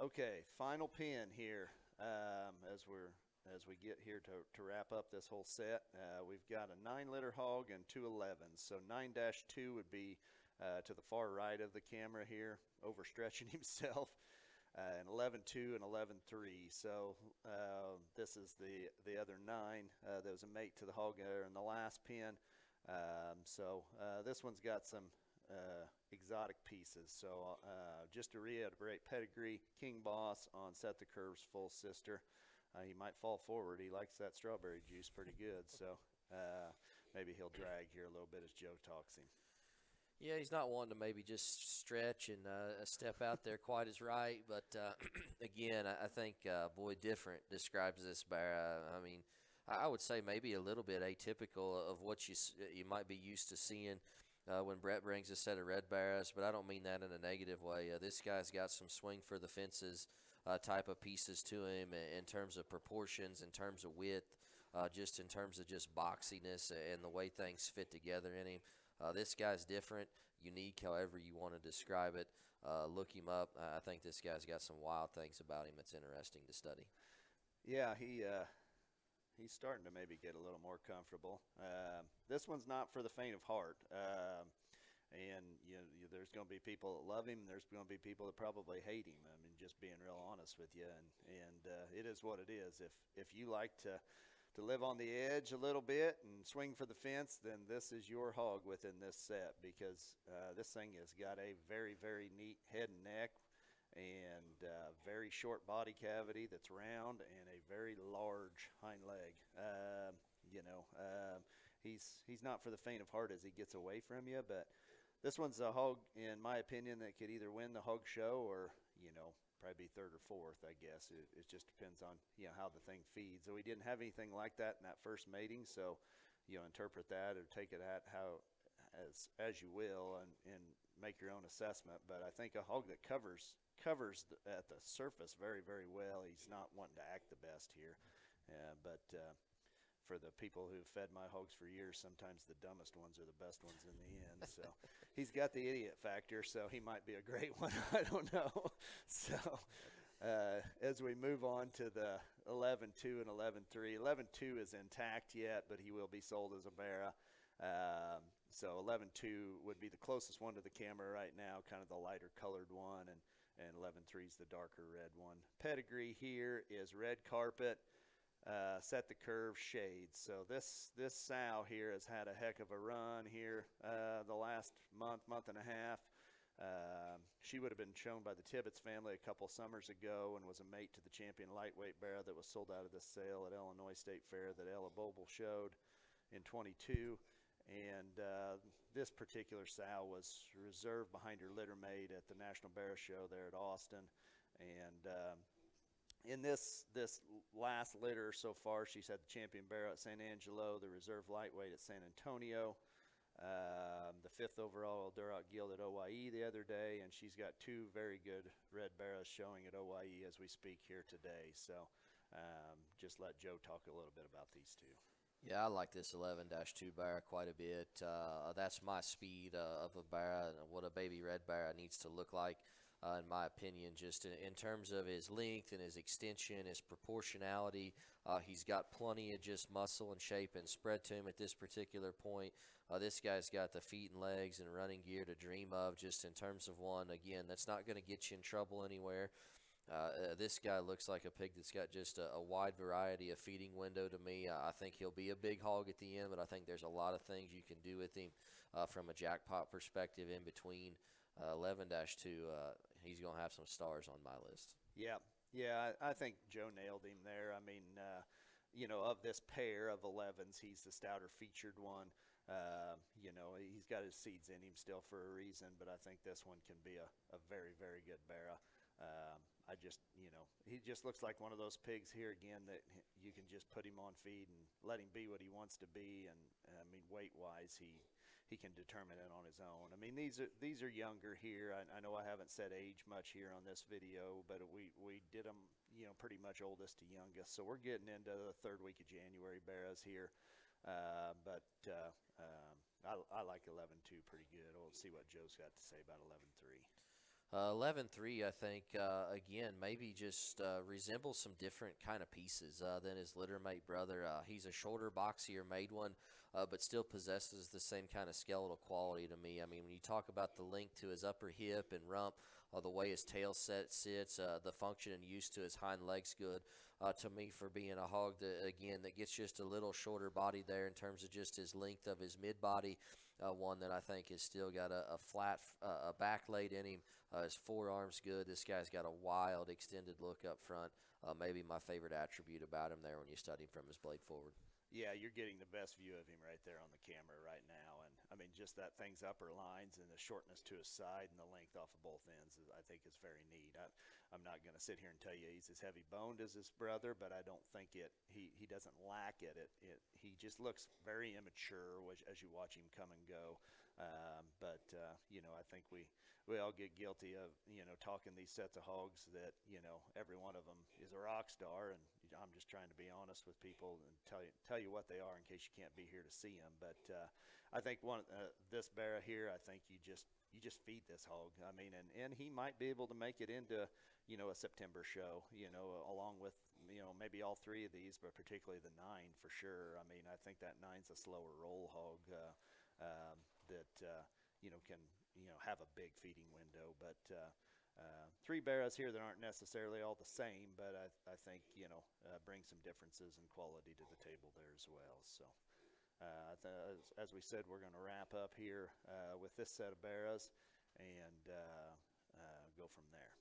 Okay, final pin here as we get here to wrap up this whole set. We've got a 9 liter hog and two 11s. So 9-2 would be to the far right of the camera here, overstretching himself. An 11-2 and 11-3. So this is the other 9. That was a mate to the hog there in the last pin. So this one's got some exotic pieces. So just to reiterate, pedigree, King Boss on Set the Curves, full sister. He might fall forward. He likes that strawberry juice pretty good. So maybe he'll drag here a little bit as Joe talks him. Yeah, he's not wanting to maybe just stretch and step out there quite as right. But, again, I think Boy Different describes this bear. I mean, I would say maybe a little bit atypical of what you might be used to seeing when Brett brings a set of red barrows, but I don't mean that in a negative way. This guy's got some swing for the fences type of pieces to him in terms of proportions, in terms of width, just in terms of just boxiness and the way things fit together in him. This guy's different, unique, however you want to describe it. Look him up. I think this guy's got some wild things about him that's interesting to study. Yeah, he's starting to maybe get a little more comfortable. This one's not for the faint of heart. And there's going to be people that love him. There's going to be people that probably hate him. I mean, just being real honest with you. And it is what it is. If you like to live on the edge a little bit and swing for the fence, then this is your hog within this set, because this thing has got a very, very neat head and neck and very short body cavity that's round and a very large hind leg. He's not for the faint of heart as he gets away from you, but this one's a hog, in my opinion, that could either win the hog show or, probably be third or fourth, I guess. It just depends on, how the thing feeds. So we didn't have anything like that in that first mating, so, interpret that or take it at how as you will and make your own assessment. But I think a hog that covers at the surface very, very well. He's not wanting to act the best here. But for the people who've fed my hogs for years, sometimes the dumbest ones are the best ones in the end. So he's got the idiot factor, so he might be a great one. I don't know. So as we move on to the 11-2 and 11-3, 11-2 is intact yet, but he will be sold as a barra. So 11-2 would be the closest one to the camera right now, kind of the lighter colored one, and 11-3 is the darker red one. Pedigree here is red carpet, Set the Curve, shades. So this sow here has had a heck of a run here the last month and a half. She would have been shown by the Tibbetts family a couple summers ago and was a mate to the champion lightweight barra that was sold out of this sale at Illinois State Fair that Ella Boble showed in 22. And this particular sow was reserved behind her litter mate at the National Barra Show there at Austin. And in this last litter so far, she's had the champion barra at San Angelo, the reserve lightweight at San Antonio, the 5th overall Duroc Guild at OYE the other day, and she's got 2 very good red barras showing at OYE as we speak here today. So just let Joe talk a little bit about these two. Yeah, I like this 11-2 barra quite a bit. That's my speed of a barra and what a baby red barra needs to look like, in my opinion, just in terms of his length and his extension, his proportionality. He's got plenty of just muscle and shape and spread to him at this particular point. This guy's got the feet and legs and running gear to dream of, just in terms of one, again, that's not going to get you in trouble anywhere. This guy looks like a pig that's got just a wide variety of feeding window to me. I think he'll be a big hog at the end, but I think there's a lot of things you can do with him from a jackpot perspective in between. 11-2, he's going to have some stars on my list. Yeah, I think Joe nailed him there. I mean, of this pair of 11s, he's the stouter featured one. He's got his seeds in him still for a reason, but I think this one can be a very, very good barra. He just looks like one of those pigs here again that you can just put him on feed and let him be what he wants to be. And I mean, weight-wise, he can determine it on his own. I mean, these are younger here. I know I haven't said age much here on this video, but we did them, pretty much oldest to youngest. So we're getting into the 3rd week of January barras here. I like 11-2 pretty good. We'll see what Joe's got to say about 11-3. 11-3, I think, again, maybe just resembles some different kind of pieces than his littermate brother. He's a shorter, boxier made one, but still possesses the same kind of skeletal quality to me. I mean, when you talk about the length to his upper hip and rump, the way his tail sits, the function and use to his hind legs good. To me, for being a hog that, again, that gets just a little shorter body there in terms of just his length of his mid body, one that I think has still got a flat a back laid in him. His forearm's good. This guy's got a wild, extended look up front. Maybe my favorite attribute about him there when you study him from his blade forward. Yeah, you're getting the best view of him right there on the camera right now. And I mean, just that thing's upper lines and the shortness to his side and the length off of both ends, I think is very neat. I'm not going to sit here and tell you he's as heavy boned as his brother, but I don't think he doesn't lack it. He just looks very immature as you watch him come and go. I think we all get guilty of, talking these sets of hogs that, every one of them is a rock star. And I'm just trying to be honest with people and tell you what they are in case you can't be here to see them. But I think this Barra here, I think you just feed this hog. I mean, and he might be able to make it into, a September show, along with, maybe all three of these, but particularly the 9 for sure. I mean, I think that 9's a slower roll hog that can have a big feeding window. But three Barras here that aren't necessarily all the same, but I think bring some differences in quality to the table there as well. So as we said, we're going to wrap up here with this set of Barras and go from there.